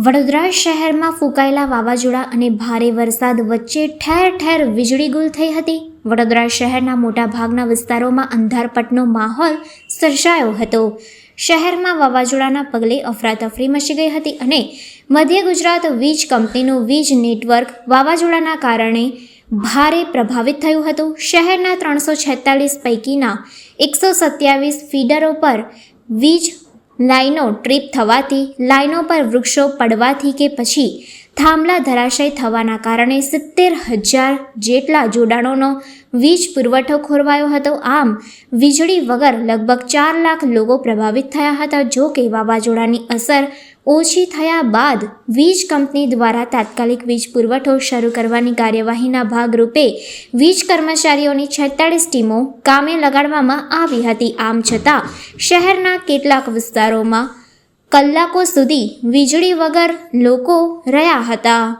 વડોદરા શહેરમાં ફૂંકાયેલા વાવાઝોડા અને ભારે વરસાદ વચ્ચે ઠેર ઠેર વીજળી ગુલ થઈ હતી. વડોદરા શહેરના મોટાભાગના વિસ્તારોમાં અંધારપટનો માહોલ સર્જાયો હતો. શહેરમાં વાવાઝોડાના પગલે અફરાતફરી મચી ગઈ હતી અને મધ્ય ગુજરાત વીજ કંપનીનું વીજ નેટવર્ક વાવાઝોડાના કારણે ભારે પ્રભાવિત થયું હતું. શહેરના 346 પૈકીના 127 ફીડરો પર વીજ લાઈનો ટ્રીપ થવાથી, લાઈનો પર વૃક્ષો પડવાથી કે પછી થાંભલા ધરાશય થવાના કારણે 70,000 જેટલા જોડાણોનો વીજ પુરવઠો ખોરવાયો હતો. આમ વીજળી વગર લગભગ 4 લાખ લોકો પ્રભાવિત થયા હતા. જો કે વાવાઝોડાની અસર ઓછી થયા બાદ વીજ કંપની દ્વારા તાત્કાલિક વીજ પુરવઠો શરૂ કરવાની કાર્યવાહીના ભાગરૂપે વીજ કર્મચારીઓની 46 ટીમો કામે લગાડવામાં આવી હતી. આમ છતાં શહેરના કેટલાક વિસ્તારોમાં કલાકો સુધી વીજળી વગર લોકો રહ્યા હતા.